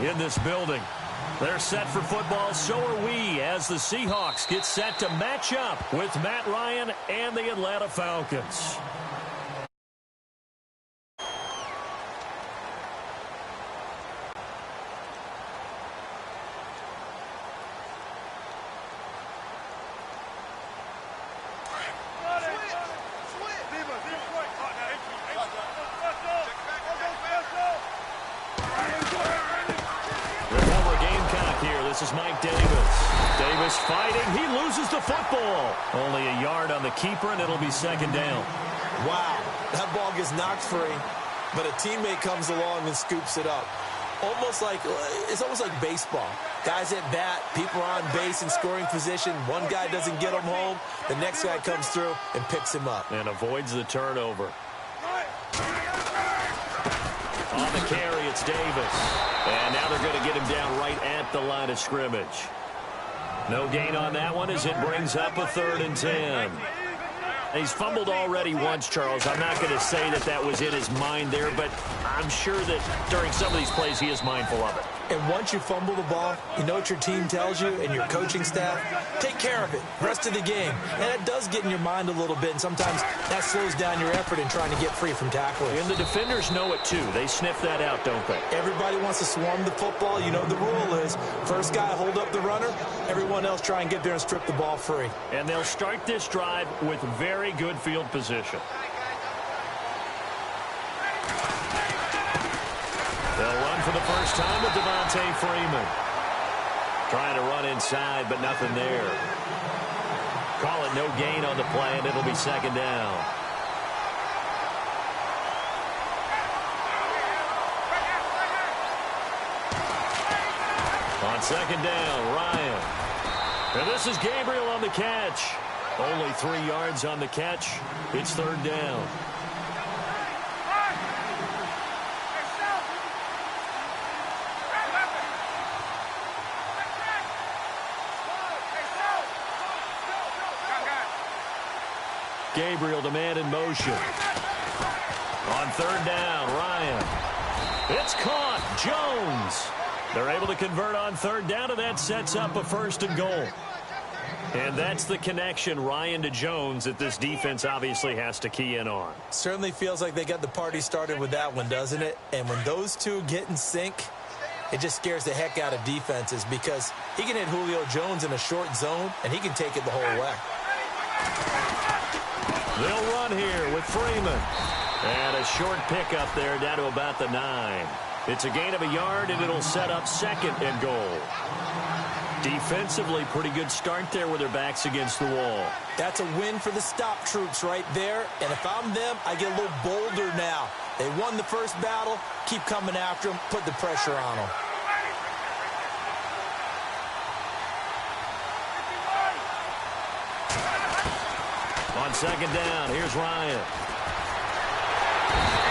in this building. They're set for football, so are we, as the Seahawks get set to match up with Matt Ryan and the Atlanta Falcons. This is Mike Davis. Davis fighting. He loses the football. Only a yard on the keeper, and it'll be second down. Wow, that ball gets knocked free, but a teammate comes along and scoops it up. It's almost like baseball. Guys at bat, people are on base in scoring position. One guy doesn't get him home. The next guy comes through and picks him up. And avoids the turnover. On the carry, it's Davis. And now they're going to get him down right at the line of scrimmage. No gain on that one as it brings up a 3rd and 10. He's fumbled already once, Charles. I'm not going to say that that was in his mind there, but I'm sure that during some of these plays he is mindful of it. And once you fumble the ball, you know what your team tells you and your coaching staff? Take care of it. Rest of the game. And it does get in your mind a little bit, and sometimes that slows down your effort in trying to get free from tackling. And the defenders know it, too. They sniff that out, don't they? Everybody wants to swarm the football. You know the rule is first guy hold up the runner, everyone else try and get there and strip the ball free. And they'll start this drive with very good field position. They'll run for the first time with Devontae Freeman. Trying to run inside, but nothing there. Call it no gain on the play, and it'll be second down. On second down, Ryan. And this is Gabriel on the catch. Only 3 yards on the catch. It's 3rd down. Gabriel, the man in motion. On 3rd down, Ryan. It's caught. Jones. They're able to convert on 3rd down, and that sets up a 1st and goal. And that's the connection, Ryan to Jones, that this defense obviously has to key in on. Certainly feels like they got the party started with that one, doesn't it? And when those two get in sync, it just scares the heck out of defenses because he can hit Julio Jones in a short zone, and he can take it the whole way. They'll run here with Freeman. And a short pickup there down to about the 9. It's a gain of a yard, and it'll set up 2nd and goal. Defensively, pretty good start there with their backs against the wall. That's a win for the stop troops right there. And if I'm them, I get a little bolder now. They won the first battle. Keep coming after them. Put the pressure on them. On second down, here's Ryan.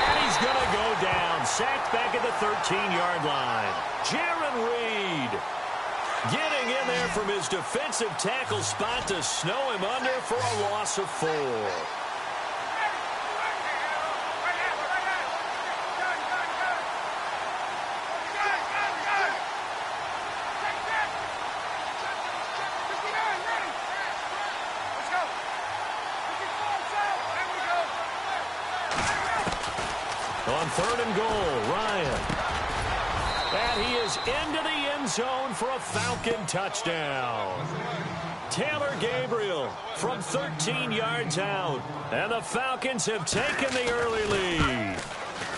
And he's going to go down. Sacked back at the 13-yard line. Jaron Reed getting in there from his defensive tackle spot to snow him under for a loss of 4. On 3rd and goal, Ryan. And he is into the end zone for a Falcon touchdown. Taylor Gabriel from 13 yards out. And the Falcons have taken the early lead.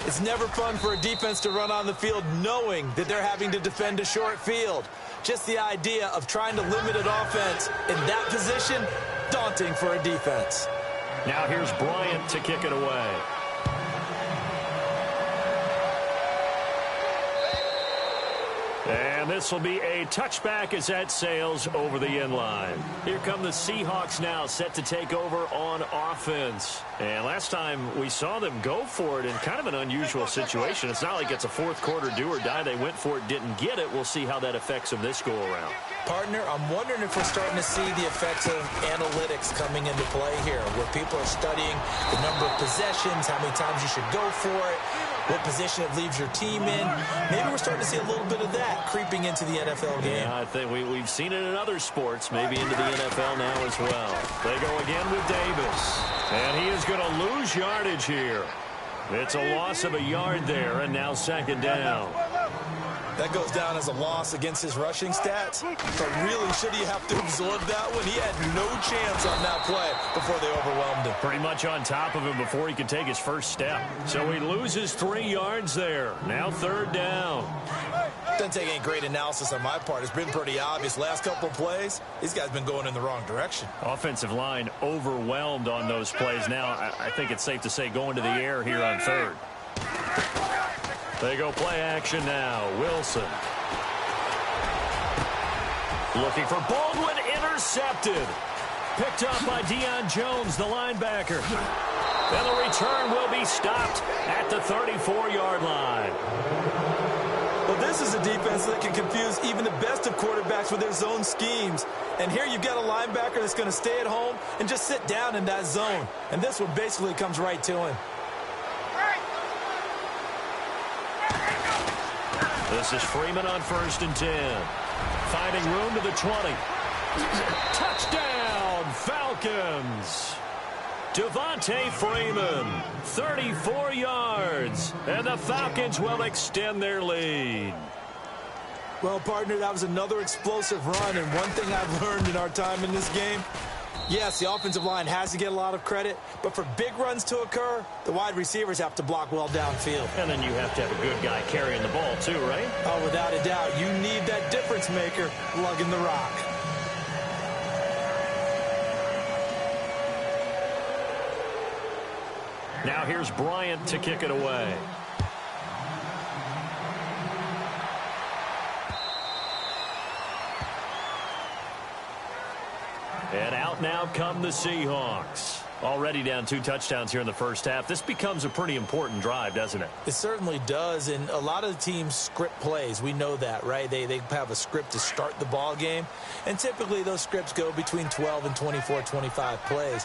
It's never fun for a defense to run on the field knowing that they're having to defend a short field. Just the idea of trying to limit an offense in that position, daunting for a defense. Now here's Bryant to kick it away. And this will be a touchback as that sails over the end line. Here come the Seahawks now, set to take over on offense. And last time we saw them go for it in kind of an unusual situation. It's not like it's a fourth quarter do or die. They went for it, didn't get it. We'll see how that affects them this go around. Partner, I'm wondering if we're starting to see the effects of analytics coming into play here, where people are studying the number of possessions, how many times you should go for it. what position it leaves your team in. Maybe we're starting to see a little bit of that creeping into the NFL game. Yeah, I think we've seen it in other sports, maybe into the NFL now as well. They go again with Davis. And he is going to lose yardage here. It's a loss of a yard there, and now second down. That goes down as a loss against his rushing stats. But really, should he have to absorb that one? He had no chance on that play before they overwhelmed him. Pretty much on top of him before he could take his first step. So he loses 3 yards there. Now third down. Doesn't take any great analysis on my part. It's been pretty obvious. Last couple of plays, these guys been going in the wrong direction. Offensive line overwhelmed on those plays. Now, I think it's safe to say going to the air here on third. They go play action now. Wilson. Looking for Baldwin, intercepted. Picked up by Deion Jones, the linebacker. And the return will be stopped at the 34-yard line. Well, this is a defense that can confuse even the best of quarterbacks with their zone schemes. And here you've got a linebacker that's going to stay at home and just sit down in that zone. And this one basically comes right to him. This is Freeman on 1st and 10. Finding room to the 20. Touchdown, Falcons. Devontae Freeman, 34 yards. And the Falcons will extend their lead. Well, partner, that was another explosive run. And one thing I've learned in our time in this game, yes, the offensive line has to get a lot of credit, but for big runs to occur, the wide receivers have to block well downfield. And then you have to have a good guy carrying the ball too, right? Oh, without a doubt. You need that difference maker lugging the rock. Now here's Bryant to kick it away. And out now come the Seahawks. Already down 2 touchdowns here in the first half. This becomes a pretty important drive, doesn't it? It certainly does, and a lot of the teams script plays. We know that, right? They have a script to start the ball game, and typically those scripts go between 12 and 24, 25 plays.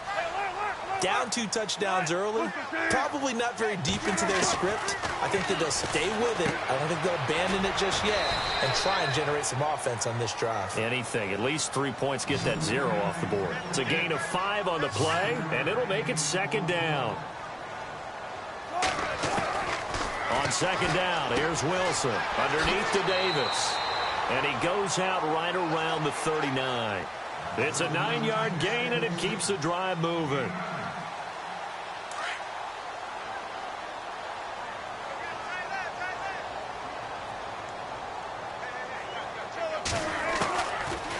Down 2 touchdowns early, probably not very deep into their script. I think that they'll stay with it. I don't think they'll abandon it just yet and try and generate some offense on this drive. Anything. At least 3 points, get that 0 off the board. It's a gain of 5 on the play, and it'll make it second down. On second down, here's Wilson underneath to Davis. And he goes out right around the 39. It's a 9-yard gain, and it keeps the drive moving.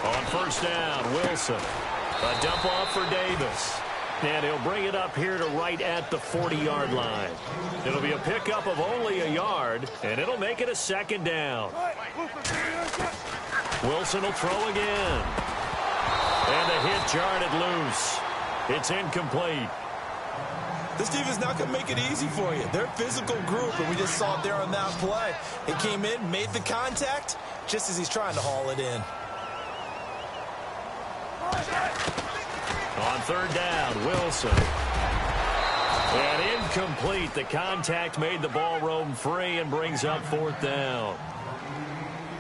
On first down, Wilson. A dump off for Davis. And he'll bring it up here to right at the 40-yard line. It'll be a pickup of only a yard, and it'll make it a second down. Wilson will throw again. And the hit jarred it loose. It's incomplete. This defense is not going to make it easy for you. They're a physical group, and we just saw it there on that play. It came in, made the contact, just as he's trying to haul it in. On third down, Wilson. And incomplete. The contact made the ball roam free and brings up 4th down.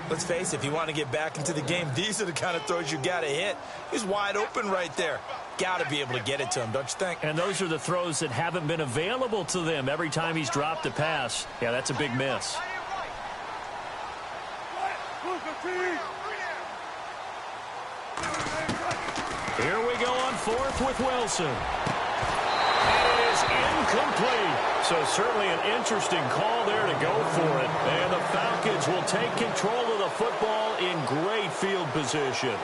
Let's face it, if you want to get back into the game, these are the kind of throws you got to hit. He's wide open right there. Got to be able to get it to him, don't you think? And those are the throws that haven't been available to them every time he's dropped a pass. Yeah, that's a big miss. Here we go on 4th with Wilson. And it is incomplete. So certainly an interesting call there to go for it. And the Falcons will take control of the football in great field position.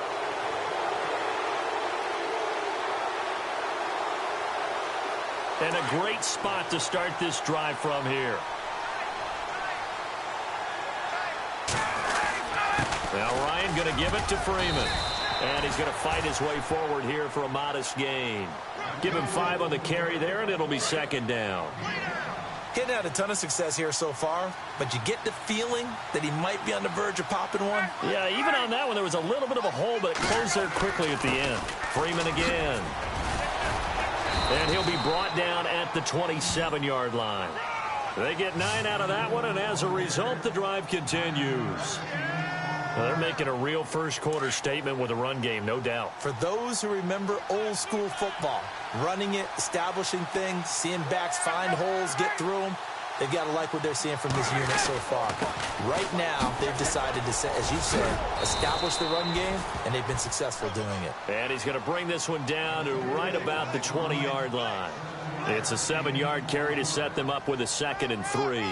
And a great spot to start this drive from here. Now Ryan going to give it to Freeman. And he's going to fight his way forward here for a modest gain. Give him 5 on the carry there, and it'll be second down. Getting out a ton of success here so far, but you get the feeling that he might be on the verge of popping one. Yeah, even on that one, there was a little bit of a hole, but it closed there quickly at the end. Freeman again. And he'll be brought down at the 27-yard line. They get 9 out of that one, and as a result, the drive continues. Well, they're making a real first-quarter statement with a run game, no doubt. For those who remember old-school football, running it, establishing things, seeing backs find holes, get through them, they've got to like what they're seeing from this unit so far. Right now, they've decided to, as you said, establish the run game, and they've been successful doing it. And he's going to bring this one down to right about the 20-yard line. It's a 7-yard carry to set them up with a 2nd and 3.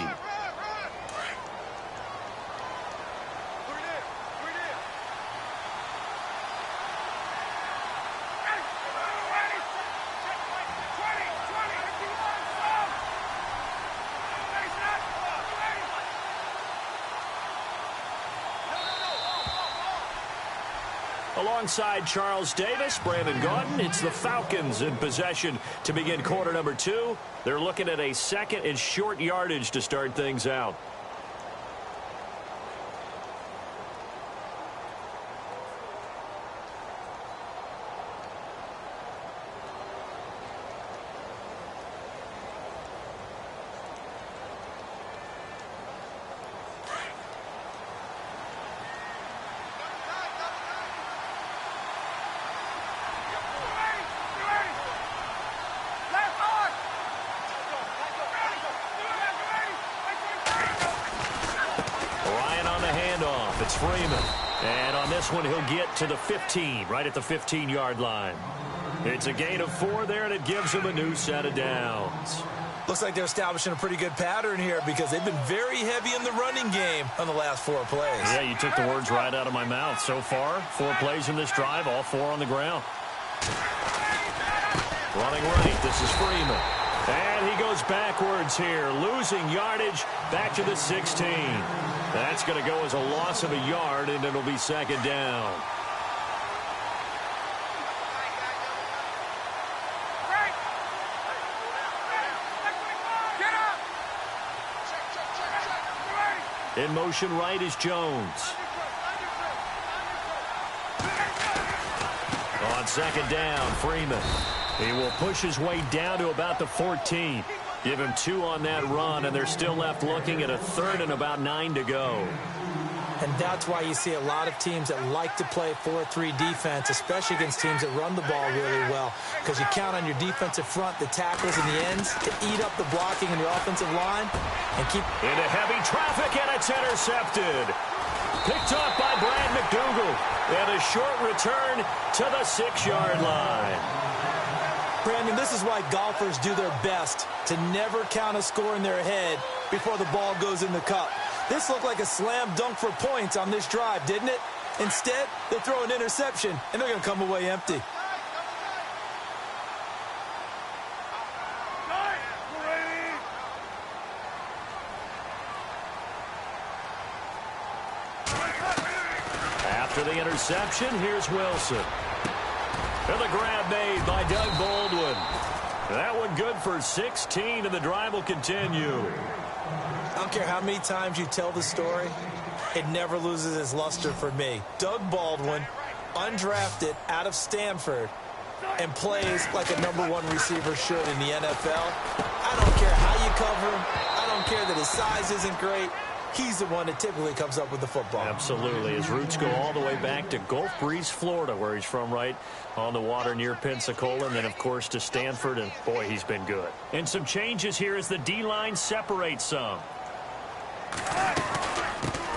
Alongside Charles Davis, Brandon Gaudin, it's the Falcons in possession to begin quarter number 2. They're looking at a 2nd and short yardage to start things out. It's Freeman. And on this one, he'll get to the 15, right at the 15-yard line. It's a gain of 4 there, and it gives him a new set of downs. Looks like they're establishing a pretty good pattern here because they've been very heavy in the running game on the last 4 plays. Yeah, you took the words right out of my mouth. So far, 4 plays in this drive, all 4 on the ground. Running right, this is Freeman. And he goes backwards here, losing yardage back to the 16. That's going to go as a loss of a yard, and it'll be 2nd down. In motion right is Jones. On 2nd down, Freeman. He will push his way down to about the 14. Give him 2 on that run, and they're still left looking at a 3rd and about 9 to go. And that's why you see a lot of teams that like to play 4-3 defense, especially against teams that run the ball really well, because you count on your defensive front, the tackles and the ends, to eat up the blocking in your offensive line and keep... Into heavy traffic, and it's intercepted. Picked off by Brad McDougal. And a short return to the 6-yard line. Brandon, this is why golfers do their best to never count a score in their head before the ball goes in the cup. This looked like a slam dunk for points on this drive, didn't it? Instead, they throw an interception, and they're going to come away empty. After the interception, here's Wilson. And the grab made by Doug Baldwin. That one good for 16, and the drive will continue. I don't care how many times you tell the story, it never loses its luster for me. Doug Baldwin, undrafted out of Stanford, and plays like a #1 receiver should in the NFL. I don't care how you cover him. I don't care that his size isn't great. He's the one that typically comes up with the football. Absolutely. His roots go all the way back to Gulf Breeze, Florida, where he's from, right on the water near Pensacola, and then, of course, to Stanford, and, boy, he's been good. And some changes here as the D-line separates some.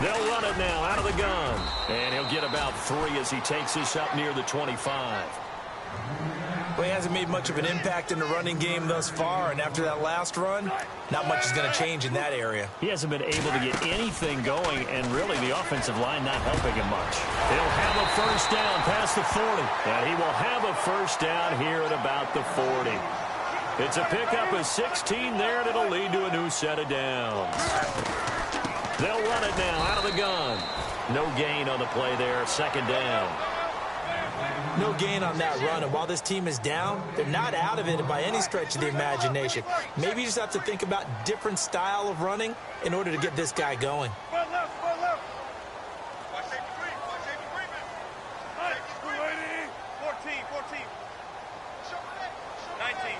They'll run it now out of the gun, and he'll get about 3 as he takes this up near the 25. Well, he hasn't made much of an impact in the running game thus far, and after that last run, not much is going to change in that area. He hasn't been able to get anything going, and really the offensive line not helping him much. He'll have a first down past the 40, and he will have a first down here at about the 40. It's a pickup of 16 there, and it'll lead to a new set of downs. They'll run it now out of the gun. No gain on the play there, 2nd down. No gain on that run, and while this team is down, they're not out of it by any stretch of the imagination. Maybe you just have to think about different style of running in order to get this guy going. Watch safety green. Watch safety green. 14. 19.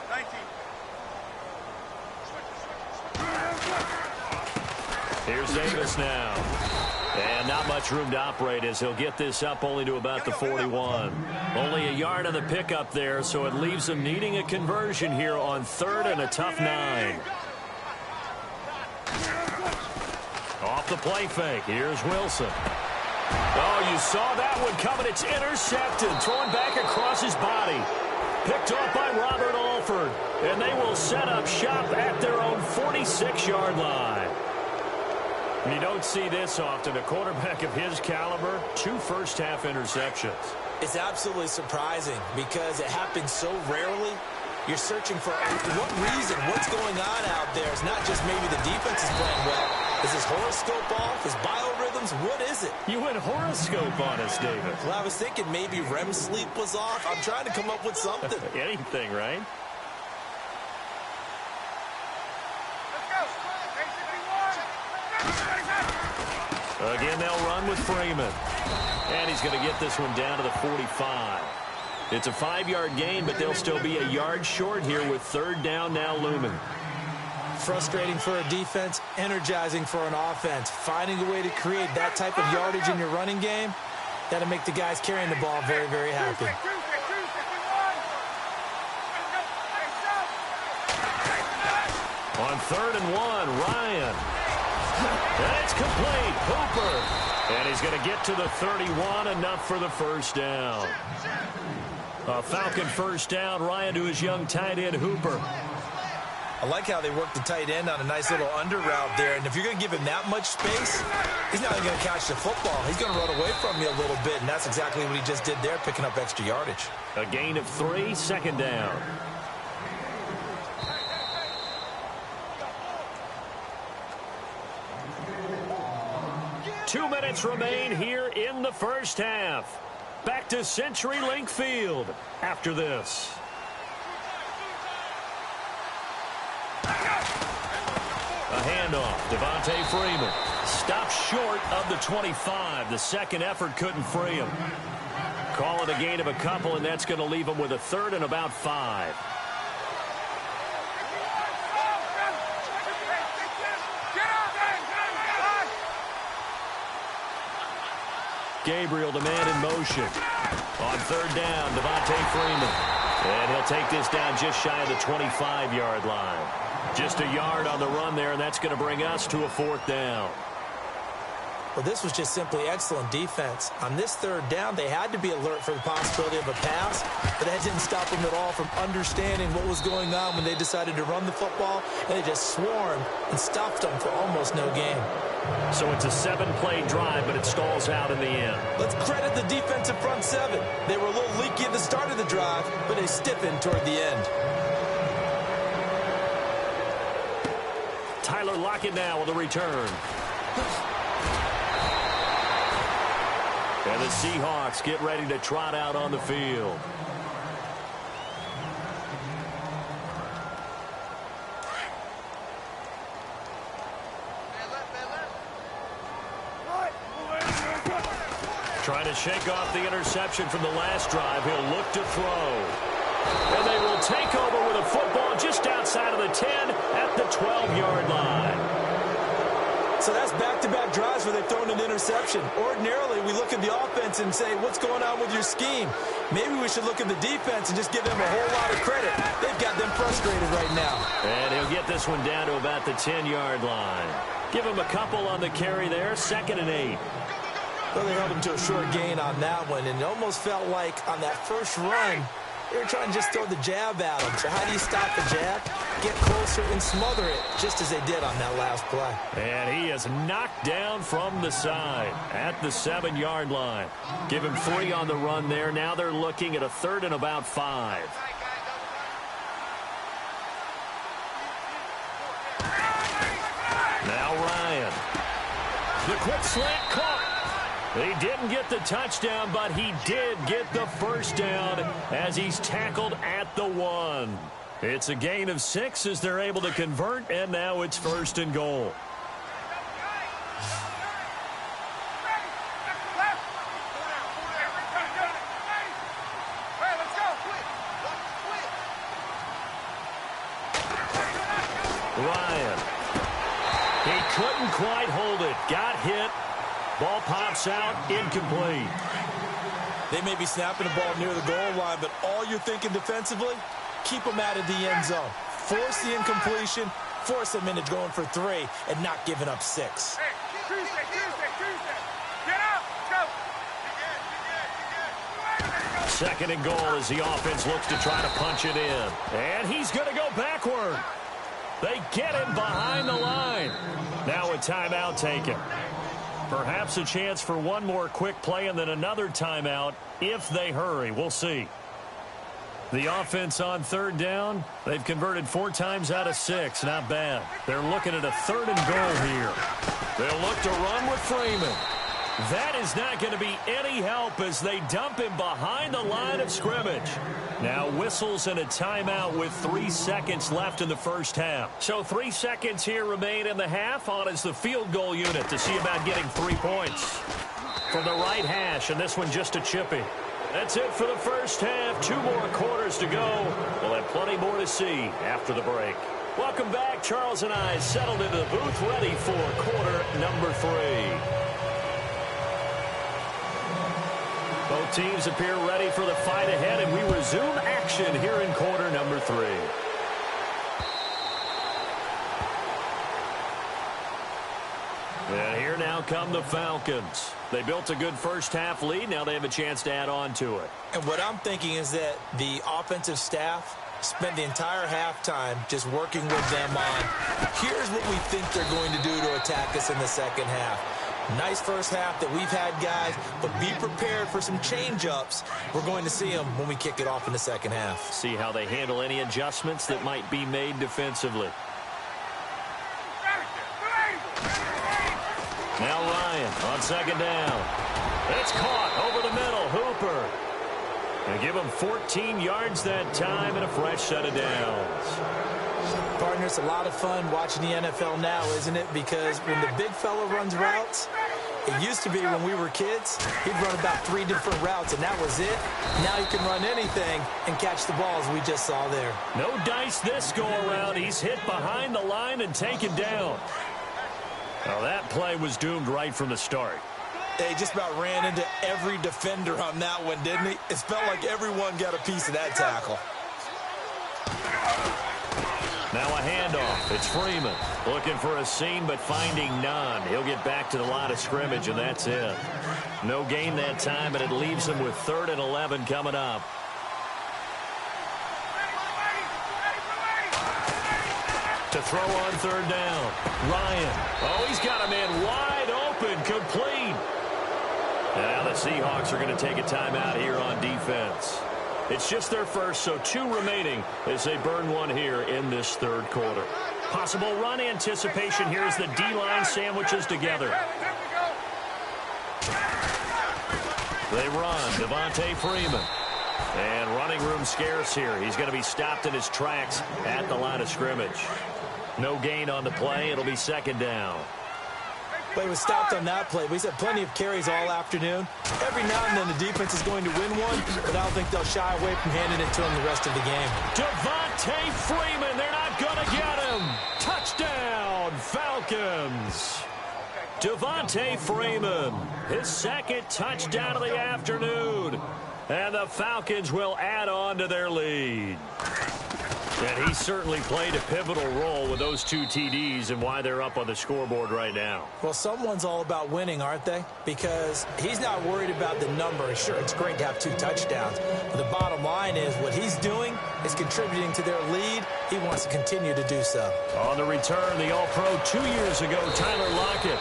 Here's Davis now. And not much room to operate as he'll get this up only to about the 41. Only a yard on the pickup there, so it leaves him needing a conversion here on 3rd and a tough 9. Off the play fake. Here's Wilson. Oh, you saw that one coming. It's intercepted. Thrown back across his body. Picked off by Robert Alford. And they will set up shop at their own 46-yard line. You don't see this often. A quarterback of his caliber, 2 first-half interceptions. It's absolutely surprising because it happens so rarely. You're searching for what reason, what's going on out there. It's not just maybe the defense is playing well. Is his horoscope off? His biorhythms? What is it? You went horoscope on us, David. Well, I was thinking maybe REM sleep was off. I'm trying to come up with something. Anything, right? Again, they'll run with Freeman. And he's going to get this one down to the 45. It's a 5-yard gain, but they'll still be a yard short here with 3rd down now looming. Frustrating for a defense, energizing for an offense. Finding a way to create that type of yardage in your running game, that'll make the guys carrying the ball very, very happy. On 3rd and 1, Ryan. And it's complete. Hooper. And he's going to get to the 31, enough for the first down. A Falcon first down. Ryan to his young tight end, Hooper. I like how they work the tight end on a nice little under route there. And if you're going to give him that much space, he's not going to catch the football. He's going to run away from you a little bit, and that's exactly what he just did there, picking up extra yardage. A gain of 3, 2nd down. Two minutes remain here in the first half. Back to CenturyLink Field after this. A handoff. Devontae Freeman stops short of the 25. The second effort couldn't free him. Call it a gain of a couple, and that's going to leave him with a 3rd and about 5. Gabriel, the man in motion. On 3rd down, Devontae Freeman. And he'll take this down just shy of the 25-yard line. Just a yard on the run there, and that's going to bring us to a 4th down. Well, this was just simply excellent defense. On this 3rd down, they had to be alert for the possibility of a pass, but that didn't stop them at all from understanding what was going on when they decided to run the football, and they just swarmed and stopped them for almost no gain. So it's a 7-play drive, but it stalls out in the end. Let's credit the defensive front 7. They were a little leaky at the start of the drive, but they stiffened toward the end. Tyler Lockett now with a return. And the Seahawks get ready to trot out on the field. Trying to shake off the interception from the last drive. He'll look to throw. And they will take over with a football just outside of the 10 at the 12-yard line. So that's back-to-back drives where they've thrown an interception. Ordinarily, we look at the offense and say, what's going on with your scheme? Maybe we should look at the defense and just give them a whole lot of credit. They've got them frustrated right now. And he'll get this one down to about the 10-yard line. Give him a couple on the carry there, 2nd and 8. Well, they held him to a short gain on that one, and it almost felt like on that first run, they were trying to just throw the jab at him. So how do you stop the jab? Get closer and smother it, just as they did on that last play. And he is knocked down from the side at the 7-yard line. Give him 3 on the run there. Now they're looking at a 3rd and about 5. Now Ryan. The quick slant caught. He didn't get the touchdown, but he did get the first down as he's tackled at the 1. It's a gain of 6 as they're able to convert, and now it's 1st and goal. Ryan. He couldn't quite hold it. Got hit. Ball pops out, incomplete. They may be snapping the ball near the goal line, but all you're thinking defensively, keep them out of the end zone. Force the incompletion, force them into going for 3, and not giving up 6. Hey, Tuesday. Get out. Go. Second and goal as the offense looks to try to punch it in. And he's going to go backward. They get him behind the line. Now a timeout taken. Perhaps a chance for one more quick play and then another timeout if they hurry. We'll see. The offense on third down, they've converted 4 times out of 6. Not bad. They're looking at a third and goal here. They'll look to run with Freeman. That is not going to be any help as they dump him behind the line of scrimmage. Now whistles and a timeout with 3 seconds left in the first half. So 3 seconds here remain in the half. On is the field goal unit to see about getting 3 points. From the right hash, and this one just a chippy. That's it for the first half. 2 more quarters to go. We'll have plenty more to see after the break. Welcome back. Charles and I settled into the booth ready for quarter number 3. Both teams appear ready for the fight ahead, and we resume action here in quarter number 3. And here now come the Falcons. They built a good first half lead. Now they have a chance to add on to it. And what I'm thinking is that the offensive staff spent the entire halftime just working with them on, here's what we think they're going to do to attack us in the second half. Nice first half that we've had, guys, but be prepared for some change-ups. We're going to see them when we kick it off in the second half. See how they handle any adjustments that might be made defensively. Now Ryan on second down. It's caught over the middle. Hooper. And give him 14 yards that time and a fresh set of downs. Partner, it's a lot of fun watching the NFL now, isn't it? Because when the big fella runs routes, it used to be when we were kids, he'd run about 3 different routes, and that was it. Now he can run anything and catch the ball, as we just saw there. No dice this go-around. He's hit behind the line and taken down. Well, that play was doomed right from the start. They just about ran into every defender on that one, didn't he? It felt like everyone got a piece of that tackle. Now a handoff. It's Freeman looking for a seam but finding none. He'll get back to the line of scrimmage, and that's it. No gain that time, and it leaves him with 3rd and 11 coming up. To throw on third down. Ryan. Oh, he's got a man wide open, complete. And now the Seahawks are going to take a timeout here on defense. It's just their first, so 2 remaining as they burn one here in this third quarter. Possible run anticipation here as the D-line sandwiches together. They run. Devontae Freeman. And running room scarce here. He's going to be stopped in his tracks at the line of scrimmage. No gain on the play. It'll be second down. But he was stopped on that play. He's had plenty of carries all afternoon. Every now and then the defense is going to win one, but I don't think they'll shy away from handing it to him the rest of the game. Devontae Freeman, they're not going to get him. Touchdown, Falcons. Devontae Freeman, his 2nd touchdown of the afternoon. And the Falcons will add on to their lead. And he certainly played a pivotal role with those 2 TDs and why they're up on the scoreboard right now. Well, someone's all about winning, aren't they? Because he's not worried about the number. Sure, it's great to have 2 touchdowns. But the bottom line is what he's doing is contributing to their lead. He wants to continue to do so. On the return, the All-Pro 2 years ago, Tyler Lockett.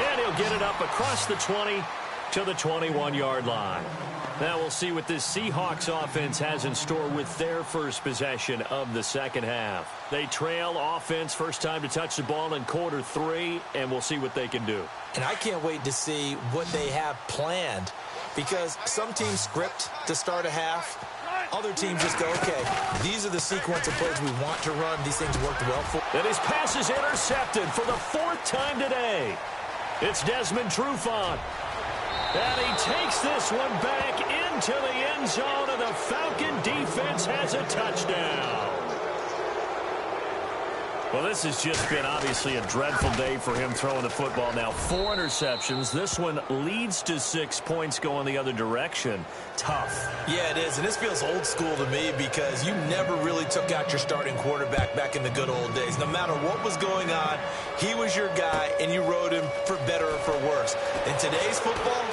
And he'll get it up across the 20 to the 21-yard line. Now we'll see what this Seahawks offense has in store with their first possession of the second half. They trail offense, first time to touch the ball in quarter 3, and we'll see what they can do. And I can't wait to see what they have planned, because some teams script to start a half. Other teams just go, okay, these are the sequence of plays we want to run. These things worked well for. And his pass is intercepted for the 4th time today. It's Desmond Trufant. And he takes this one back into the end zone, and the Falcon defense has a touchdown. Well, this has just been obviously a dreadful day for him throwing the football. Now 4 interceptions. This one leads to 6 points going the other direction. Tough. Yeah, it is. And this feels old school to me because you never really took out your starting quarterback back in the good old days. No matter what was going on, he was your guy, and you rode him for better or for worse. In today's football,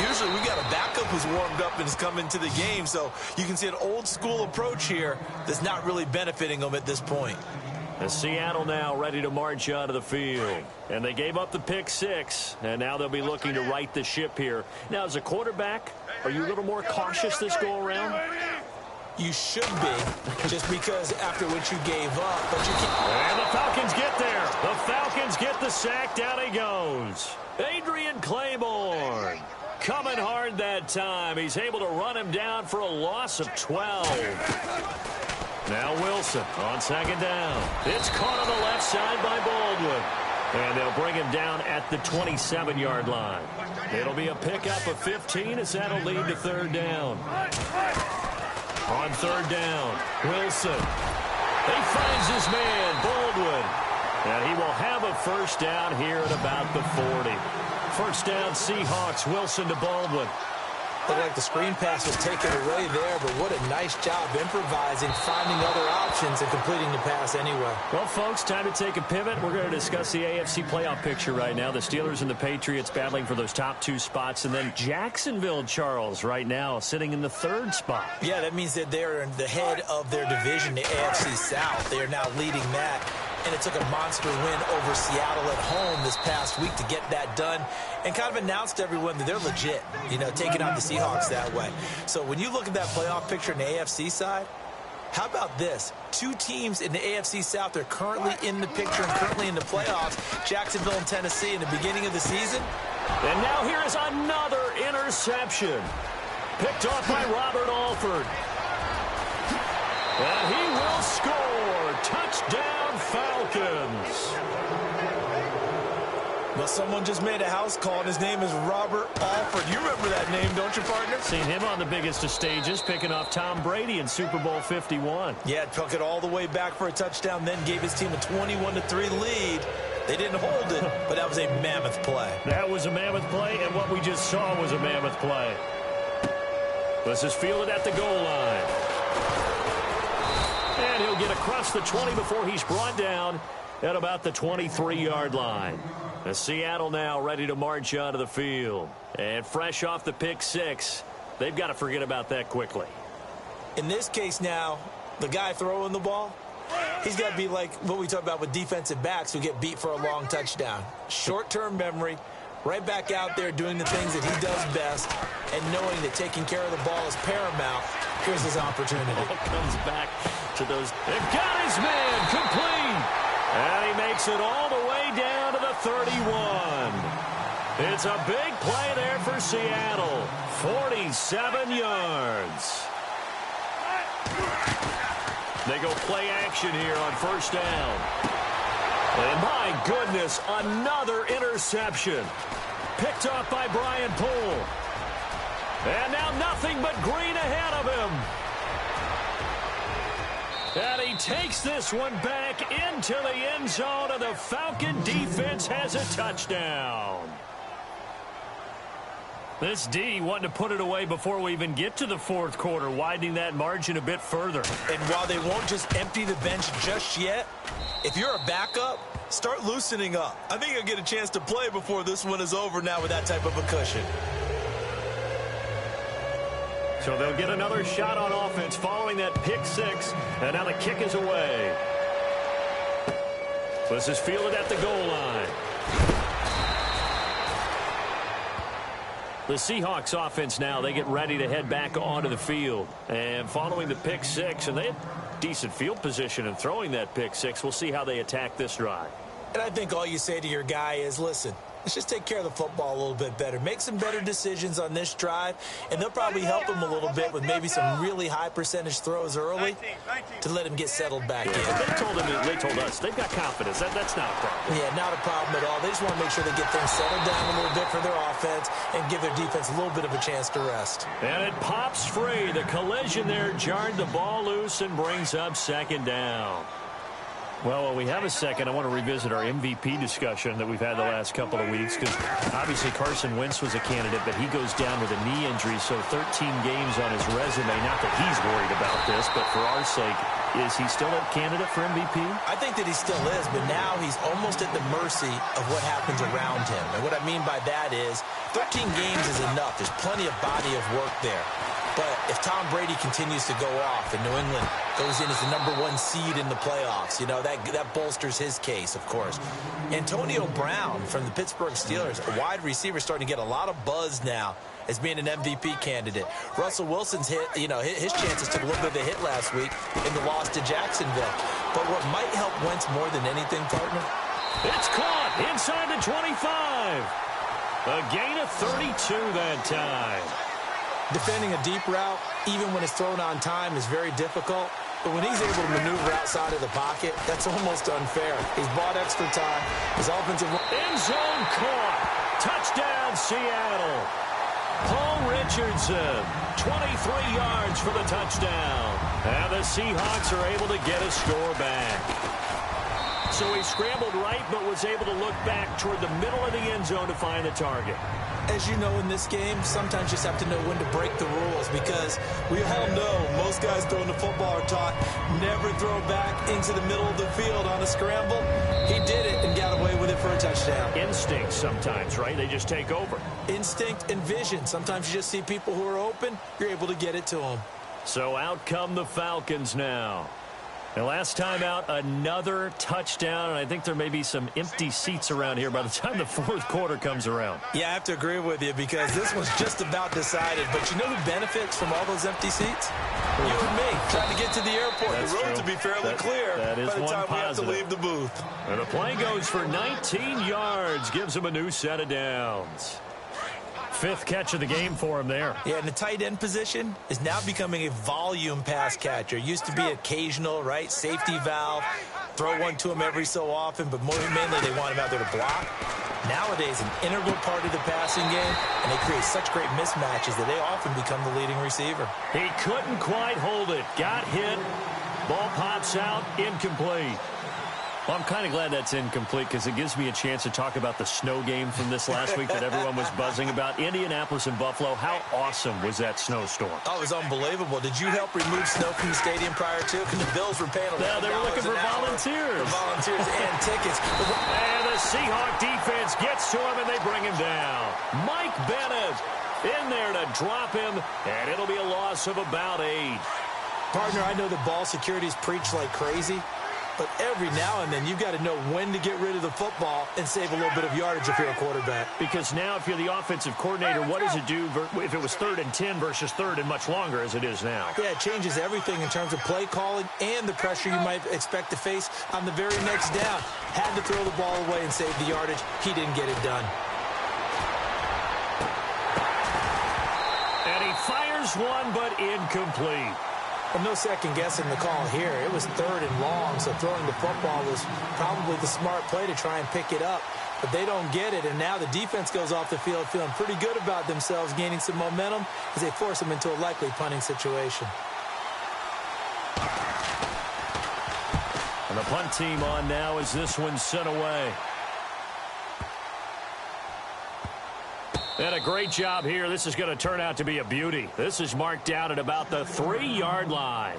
usually we got a backup who's warmed up and has come into the game. So you can see an old school approach here that's not really benefiting them at this point. As Seattle now ready to march out of the field. And they gave up the pick 6, and now they'll be looking to right the ship here. Now, as a quarterback, are you a little more cautious this go-around? You should be, just because after what you gave up. But you can't. And the Falcons get there. The Falcons get the sack. Down he goes. Adrian Claiborne coming hard that time. He's able to run him down for a loss of 12. Now Wilson on second down. It's caught on the left side by Baldwin. And they'll bring him down at the 27-yard line. It'll be a pickup of 15 as that'll lead to third down. On third down, Wilson. He finds his man, Baldwin. And he will have a first down here at about the 40. First down, Seahawks. Wilson to Baldwin. Looked like the screen pass was taken away there, but what a nice job improvising, finding other options, and completing the pass anyway. Well, folks, time to take a pivot. We're going to discuss the AFC playoff picture right now. The Steelers and the Patriots battling for those top 2 spots, and then Jacksonville, Charles, right now sitting in the 3rd spot. Yeah, that means that they're in the head of their division, the AFC South. They are now leading that. And it took a monster win over Seattle at home this past week to get that done and kind of announced to everyone that they're legit, taking on the Seahawks that way. So when you look at that playoff picture in the AFC side, how about this? 2 teams in the AFC South are currently in the picture and currently in the playoffs, Jacksonville and Tennessee in the beginning of the season. And now here is another interception. Picked off by Robert Alford. And he will score. Touchdown, Falcons. Well, someone just made a house call, and his name is Robert Alford. You remember that name, don't you, partner? Seen him on the biggest of stages, picking off Tom Brady in Super Bowl 51. Yeah, took it all the way back for a touchdown, then gave his team a 21-3 lead. They didn't hold it, but that was a mammoth play. That was a mammoth play, and what we just saw was a mammoth play. This is fielded at the goal line. And he'll get across the 20 before he's brought down at about the 23-yard line. As Seattle now ready to march out of the field. And fresh off the pick 6, they've got to forget about that quickly. In this case now, the guy throwing the ball, he's got to be like what we talk about with defensive backs who get beat for a long touchdown. Short-term memory, right back out there doing the things that he does best, and knowing that taking care of the ball is paramount. Here's his opportunity. Ball comes back to those. They've got his man complete. And he makes it all the way down to the 31. It's a big play there for Seattle. 47 yards. They go play action here on first down. And my goodness, another interception. Picked off by Brian Poole. And now nothing but green ahead of him. And he takes this one back into the end zone, and the Falcon defense has a touchdown. This D wanting to put it away before we even get to the 4th quarter, widening that margin a bit further. And while they won't just empty the bench just yet, if you're a backup, start loosening up. I think you'll get a chance to play before this one is over now with that type of a cushion. So they'll get another shot on offense following that pick 6, and now the kick is away. This is fielded at the goal line. The Seahawks offense now, they get ready to head back onto the field. And following the pick 6, and they have decent field position in throwing that pick 6. We'll see how they attack this drive. And I think all you say to your guy is, listen, let's just take care of the football a little bit better. Make some better decisions on this drive, and they'll probably help him a little bit with maybe some really high percentage throws early to let him get settled back in. They told us they've got confidence. That's not a problem. Yeah, not a problem at all. They just want to make sure they get things settled down a little bit for their offense and give their defense a little bit of a chance to rest. And it pops free. The collision there jarred the ball loose and brings up second down. Well, while we have a second, I want to revisit our MVP discussion that we've had the last couple of weeks, because obviously Carson Wentz was a candidate, but he goes down with a knee injury, so 13 games on his resume. Not that he's worried about this, but for our sake, is he still a candidate for MVP? I think that he still is, but now he's almost at the mercy of what happens around him. And what I mean by that is 13 games is enough. There's plenty of body of work there. But if Tom Brady continues to go off and New England goes in as the #1 seed in the playoffs, you know, that bolsters his case, of course. Antonio Brown from the Pittsburgh Steelers, a wide receiver, starting to get a lot of buzz now as being an MVP candidate. Russell Wilson's hit, you know, his chances took a little bit of a hit last week in the loss to Jacksonville. But what might help Wentz more than anything, partner? It's caught inside the 25. A gain of 32 that time. Defending a deep route, even when it's thrown on time, is very difficult. But when he's able to maneuver outside of the pocket, that's almost unfair. He's bought extra time. His offensive... End zone caught. Touchdown, Seattle. Paul Richardson, 23 yards for the touchdown. And the Seahawks are able to get a score back. So he scrambled right, but was able to look back toward the middle of the end zone to find the target. As you know, in this game, sometimes you just have to know when to break the rules, because we all know most guys throwing the football are taught never throw back into the middle of the field on a scramble. He did it and got away with it for a touchdown. Instinct sometimes, right? They just take over. Instinct and vision. Sometimes you just see people who are open, you're able to get it to them. So out come the Falcons now. And last time out, another touchdown, and I think there may be some empty seats around here by the time the fourth quarter comes around. Yeah, I have to agree with you, because this one's just about decided. But you know who benefits from all those empty seats? You and me, trying to get to the airport. That's the road true. to be fairly clear that is by the one time positive. we have to leave the booth. And the play goes for 19 yards, gives him a new set of downs. Fifth catch of the game for him there. Yeah, and the tight end position is now becoming a volume pass catcher. Used to be occasional, right? Safety valve. Throw one to him every so often, but mainly they want him out there to block. Nowadays, an integral part of the passing game, and they create such great mismatches that they often become the leading receiver. He couldn't quite hold it. Got hit. Ball pops out. Incomplete. Well, I'm kind of glad that's incomplete, because it gives me a chance to talk about the snow game from this last week that everyone was buzzing about. Indianapolis and Buffalo, how awesome was that snowstorm? Oh, it was unbelievable. Did you help remove snow from the stadium prior to? Because the Bills were paying $11 No, they were looking for volunteers. For volunteers and tickets. And the Seahawk defense gets to him, and they bring him down. Mike Bennett in there to drop him, and it'll be a loss of about 8. Partner, I know the ball security's preached like crazy, but every now and then you've got to know when to get rid of the football and save a little bit of yardage if you're a quarterback. Because now if you're the offensive coordinator, what does it do if it was 3rd and 10 versus 3rd and much longer as it is now? Yeah, it changes everything in terms of play calling and the pressure you might expect to face on the very next down. Had to throw the ball away and save the yardage. He didn't get it done. And he fires one, but incomplete. Well, no second guessing the call here. It was 3rd and long, so throwing the football was probably the smart play to try and pick it up. But they don't get it, and now the defense goes off the field feeling pretty good about themselves, gaining some momentum as they force them into a likely punting situation. And the punt team on now as this one's sent away. And a great job here. This is going to turn out to be a beauty. This is marked down at about the 3-yard line.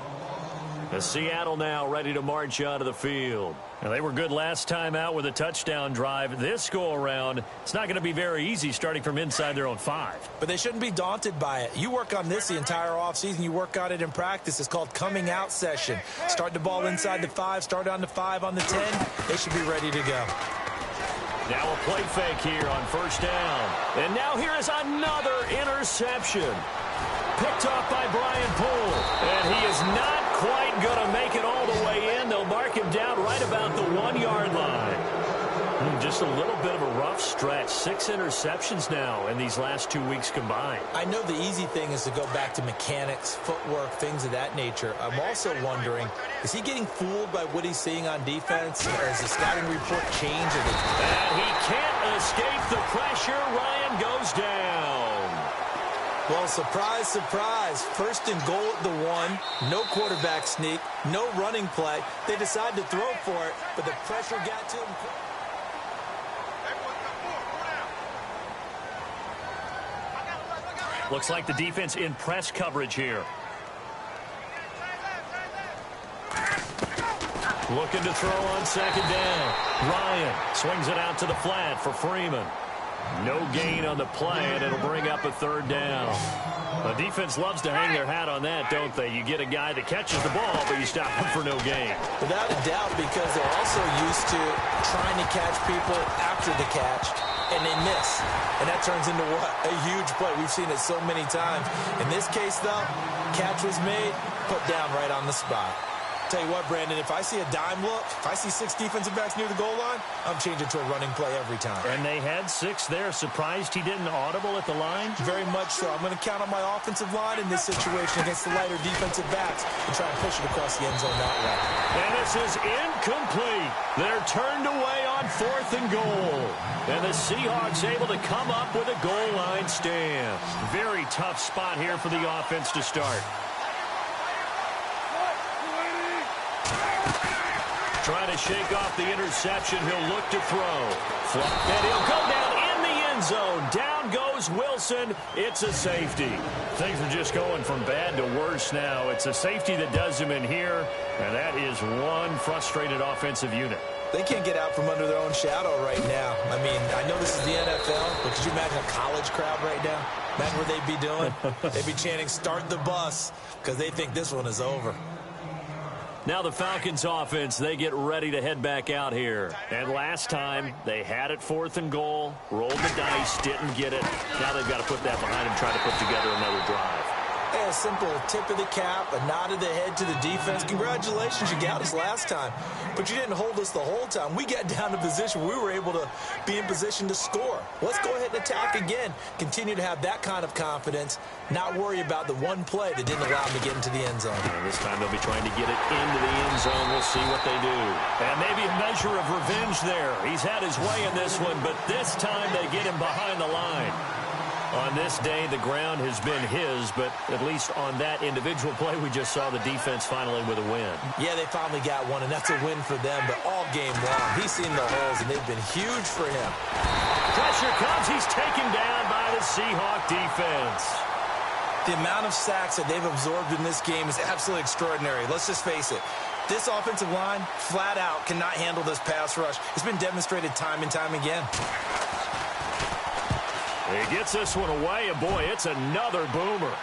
The Seattle now ready to march onto the field. Now, they were good last time out with a touchdown drive. This go-around, it's not going to be very easy starting from inside their own 5. But they shouldn't be daunted by it. You work on this the entire offseason. You work on it in practice. It's called coming out session. Start the ball inside the 5, start on the 5, on the 10. They should be ready to go. Now a play fake here on 1st down. And now here is another interception. Picked off by Brian Poole. And he is not quite going to make it all the way in. They'll mark him down right about the 1-yard line. Just a little bit of a rough stretch. 6 interceptions now in these last 2 weeks combined. I know the easy thing is to go back to mechanics, footwork, things of that nature. I'm also wondering, is he getting fooled by what he's seeing on defense? Has the scouting report changed? And he can't escape the pressure. Ryan goes down. Well, surprise, surprise. First and goal at the 1. No quarterback sneak. No running play. They decide to throw for it, but the pressure got to him. Looks like the defense in press coverage here. Looking to throw on second down. Ryan swings it out to the flat for Freeman. No gain on the play, and it'll bring up a third down. The defense loves to hang their hat on that, don't they? You get a guy that catches the ball, but you stop him for no gain. Without a doubt, because they're also used to trying to catch people after the catch, and they miss. And that turns into what? A huge play. We've seen it so many times. In this case, though, catch was made, put down right on the spot. Tell you what, Brandon, if I see a dime look, if I see 6 defensive backs near the goal line, I'm changing to a running play every time. And they had 6 there. Surprised he didn't audible at the line? Very much so. I'm going to count on my offensive line in this situation against the lighter defensive backs and try and push it across the end zone that way. And this is incomplete. They're turned away on 4th and goal. And the Seahawks able to come up with a goal line stand. Very tough spot here for the offense to start. Trying to shake off the interception. He'll look to throw. And he'll go down in the end zone. Down goes Wilson. It's a safety. Things are just going from bad to worse now. It's a safety that does him in here, and that is one frustrated offensive unit. They can't get out from under their own shadow right now. I mean, I know this is the NFL, but could you imagine a college crowd right now? Imagine what they'd be doing. They'd be chanting, "Start the bus," because they think this one is over. Now the Falcons offense, they get ready to head back out here. And last time, they had it 4th and goal, rolled the dice, didn't get it. Now they've got to put that behind them, try to put together another drive. Hey, a simple tip of the cap, a nod of the head to the defense. Congratulations, you got us last time. But you didn't hold us the whole time. We got down to position. We were able to be in position to score. Let's go ahead and attack again. Continue to have that kind of confidence. Not worry about the one play that didn't allow them to get into the end zone. And this time they'll be trying to get it into the end zone. We'll see what they do. And maybe a measure of revenge there. He's had his way in this one, but this time they get him behind the line. On this day, the ground has been his, but at least on that individual play, we just saw the defense finally with a win. Yeah, they finally got one, and that's a win for them, but all game long, he's seen the holes, and they've been huge for him. Pressure comes. He's taken down by the Seahawk defense. The amount of sacks that they've absorbed in this game is absolutely extraordinary. Let's just face it. This offensive line, flat out, cannot handle this pass rush. It's been demonstrated time and time again. He gets this one away, and boy, it's another boomer.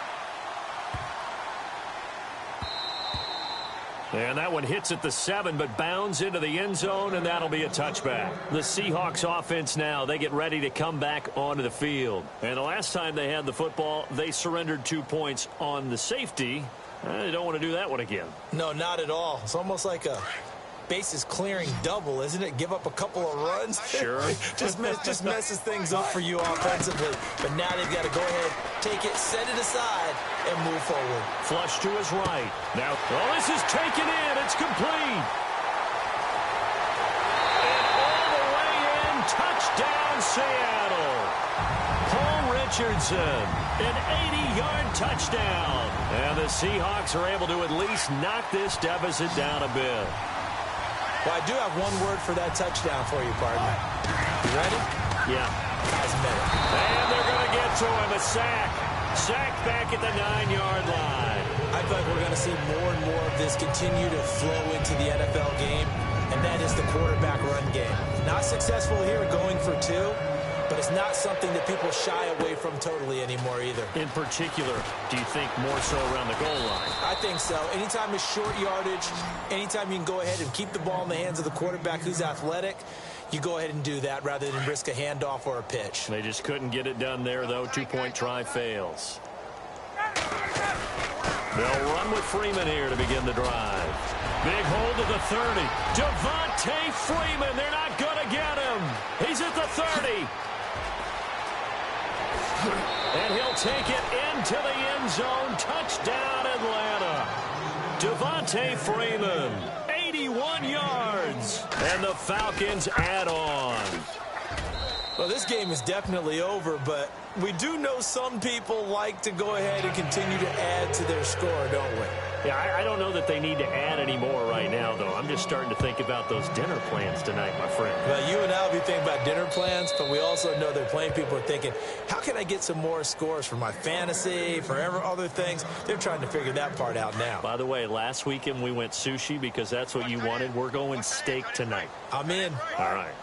And that one hits at the 7, but bounds into the end zone, and that'll be a touchback. The Seahawks offense now, they get ready to come back onto the field. And the last time they had the football, they surrendered 2 points on the safety. They don't want to do that one again. No, not at all. It's almost like a bases clearing double, isn't it? Give up a couple of runs. Sure. just messes things up for you offensively. But now they've got to go ahead, take it, set it aside, and move forward. Flush to his right. Now, well, this is taken in. It's complete. And all the way in. Touchdown, Seattle. Paul Richardson, an 80-yard touchdown. And the Seahawks are able to at least knock this deficit down a bit. Well, I do have one word for that touchdown for you, partner. You ready? Yeah. Guys, minute. And they're going to get to him. A sack. Sack back at the 9-yard line. I feel like we're going to see more and more of this continue to flow into the NFL game, and that is the quarterback run game. Not successful here going for 2, but it's not something that people shy away from totally anymore either. In particular, do you think more so around the goal line? I think so. Anytime it's short yardage, anytime you can go ahead and keep the ball in the hands of the quarterback who's athletic, you go ahead and do that rather than risk a handoff or a pitch. They just couldn't get it done there, though. 2-point try fails. They'll run with Freeman here to begin the drive. Big hold to the 30. Devontae Freeman. They're not going to get him. He's at the 30. And he'll take it into the end zone. Touchdown, Atlanta. Devontae Freeman, 81 yards. And the Falcons add on. Well, this game is definitely over, but we do know some people like to go ahead and continue to add to their score, don't we? Yeah, I don't know that they need to add any more right now, though. I'm just starting to think about those dinner plans tonight, my friend. Well, you and I will be thinking about dinner plans, but we also know that playing people are thinking, how can I get some more scores for my fantasy, for other things? They're trying to figure that part out now. By the way, last weekend we went sushi because that's what you wanted. We're going steak tonight. I'm in. All right.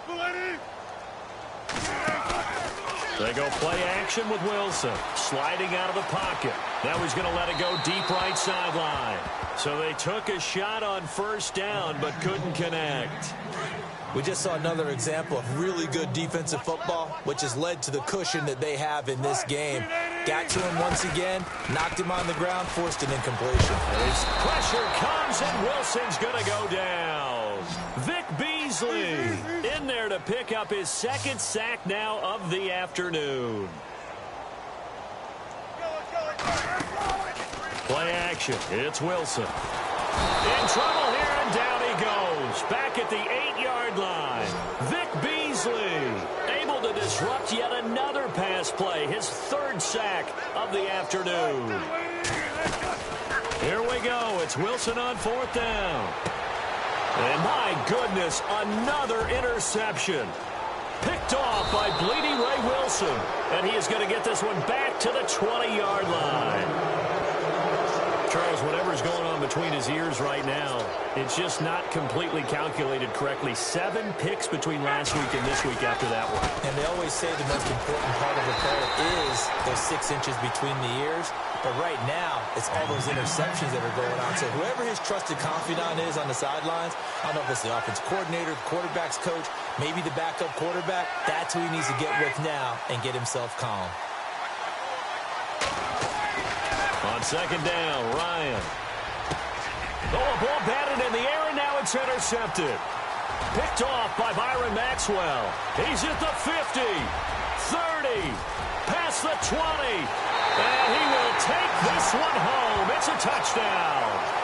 They go play action with Wilson. Sliding out of the pocket. Now he's going to let it go deep right sideline. So they took a shot on first down but couldn't connect. We just saw another example of really good defensive football, which has led to the cushion that they have in this game. Got to him once again, knocked him on the ground, forced an incompletion. His pressure comes, and Wilson's going to go down. Vic Beasley in there to pick up his second sack now of the afternoon. Play action. It's Wilson. In trouble here, and down he goes. Back at the 8-yard line. Vic Beasley able to disrupt yet another pass play. His third sack of the afternoon. Here we go. It's Wilson on fourth down. And my goodness, another interception. Picked off by Bleeding Ray Wilson. And he is going to get this one back to the 20-yard line. Charles, whatever's going on between his ears right now, it's just not completely calculated correctly. 7 picks between last week and this week after that one. And they always say the most important part of a player is those 6 inches between the ears. But right now, it's all those interceptions that are going on. So whoever his trusted confidant is on the sidelines, I don't know if it's the offense coordinator, the quarterback's coach, maybe the backup quarterback, that's who he needs to get with now and get himself calm. On second down, Ryan. Oh, a ball batted in the air, and now it's intercepted. Picked off by Byron Maxwell. He's at the 50, 30, past the 20, and he will take this one home. It's a touchdown.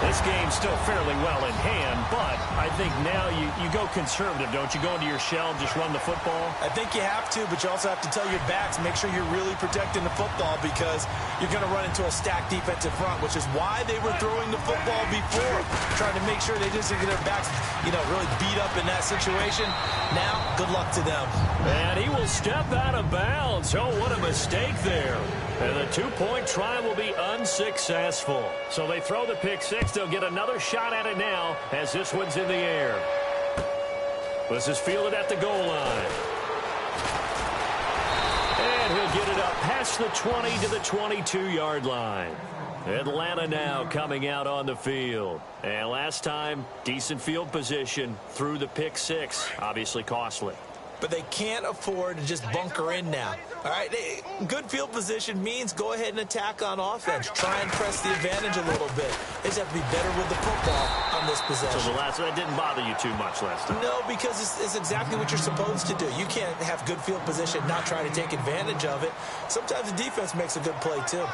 This game's still fairly well in hand, but I think now you go conservative, don't you? Go into your shell and just run the football? I think you have to, but you also have to tell your backs, make sure you're really protecting the football because you're going to run into a stacked defensive front, which is why they were throwing the football before, trying to make sure they didn't get their backs, really beat up in that situation. Now, good luck to them. And he will step out of bounds. Oh, what a mistake there. And the 2-point try will be unsuccessful. So they throw the pick six. They'll get another shot at it now as this one's in the air. This is fielded at the goal line. And he'll get it up past the 20 to the 22-yard line. Atlanta now coming out on the field. And last time, decent field position through the pick six. Obviously costly. But they can't afford to just bunker in now. All right, good field position means go ahead and attack on offense. Try and press the advantage a little bit. They just have to be better with the football on this possession. So that didn't bother you too much last time? No, because it's exactly what you're supposed to do. You can't have good field position, not try to take advantage of it. Sometimes the defense makes a good play, too.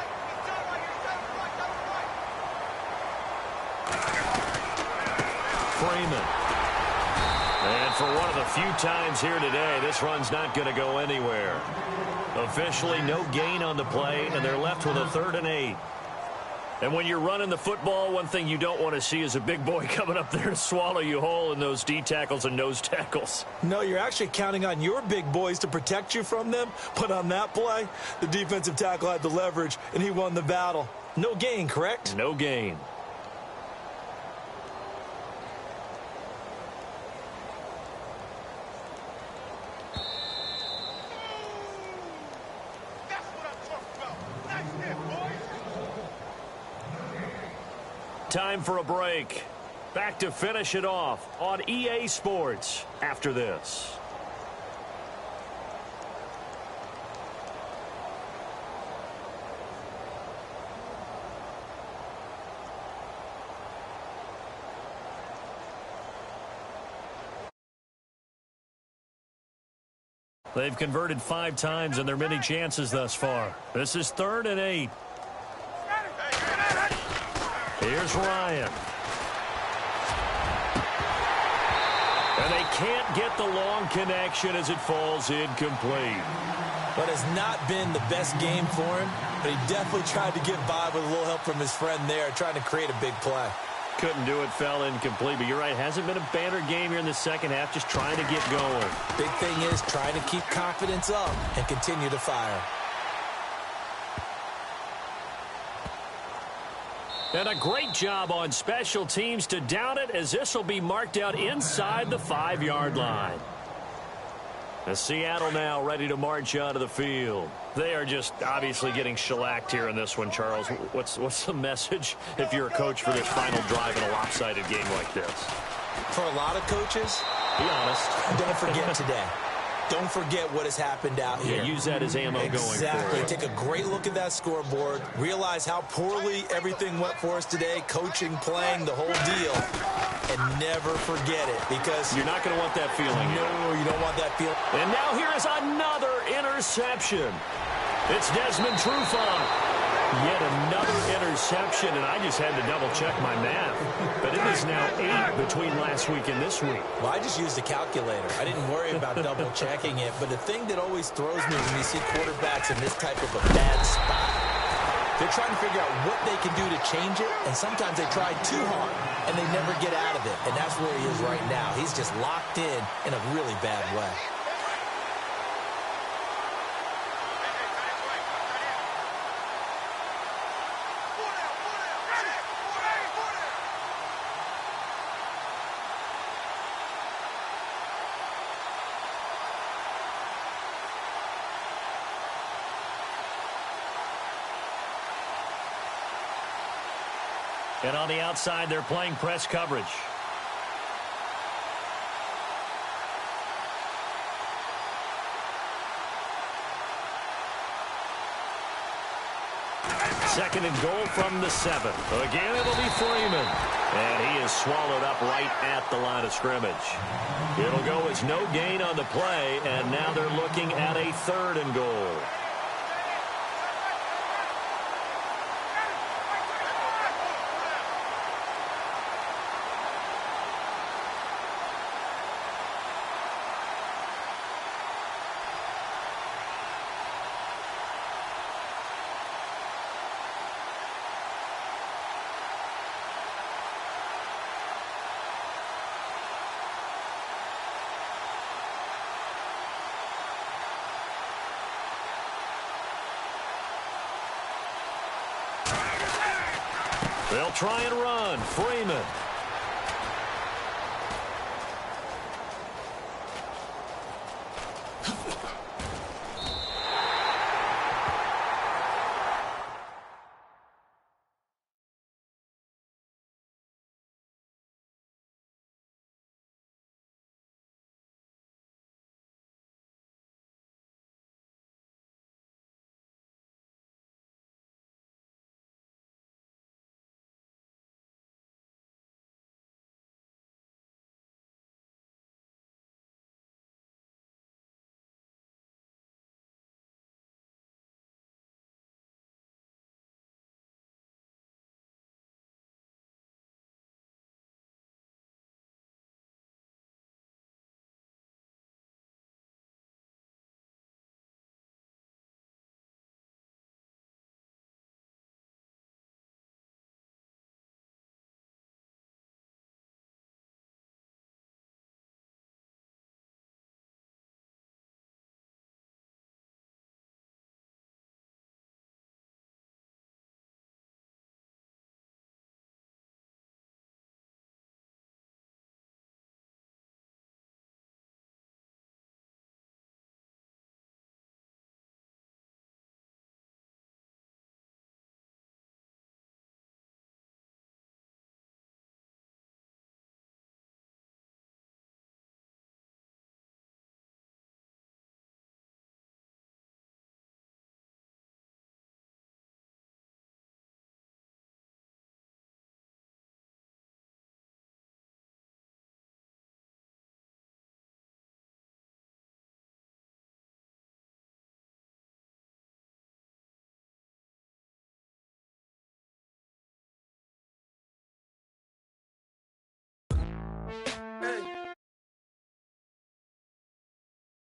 Freeman. And for one of the few times here today, this run's not going to go anywhere. Officially, no gain on the play, and they're left with a 3rd and 8. And when you're running the football, one thing you don't want to see is a big boy coming up there to swallow you whole in those D tackles and nose tackles. No, you're actually counting on your big boys to protect you from them. But on that play, the defensive tackle had the leverage, and he won the battle. No gain, correct? No gain. Time for a break. Back to finish it off on EA Sports after this. They've converted 5 times in their many chances thus far. This is 3rd and 8. Here's Ryan. And they can't get the long connection as it falls incomplete. But it's not been the best game for him, but he definitely tried to get by with a little help from his friend there, trying to create a big play. Couldn't do it, fell incomplete. But you're right, hasn't been a banner game here in the second half, just trying to get going. Big thing is trying to keep confidence up and continue to fire. And a great job on special teams to down it, as this will be marked out inside the 5-yard line. As Seattle now ready to march out of the field. They are just obviously getting shellacked here in this one, Charles. What's the message if you're a coach for this final drive in a lopsided game like this? For a lot of coaches, be honest. Don't forget today. Don't forget what has happened out here. Use that as ammo going forward. Exactly. Take a great look at that scoreboard. Realize how poorly everything went for us today. Coaching, playing, the whole deal. And never forget it, because you're not going to want that feeling. No, you don't want that feeling. And now here is another interception. It's Desmond Trufant. Yet another interception, and I just had to double-check my math. But it is now 8 between last week and this week. Well, I just used a calculator. I didn't worry about double-checking it. But the thing that always throws me when you see quarterbacks in this type of a bad spot, they're trying to figure out what they can do to change it, and sometimes they try too hard, and they never get out of it. And that's where he is right now. He's just locked in a really bad way. And on the outside, they're playing press coverage. Second and goal from the 7. Again, it'll be Freeman. And he is swallowed up right at the line of scrimmage. It'll go as no gain on the play, and now they're looking at a 3rd and goal. They'll try and run. Freeman.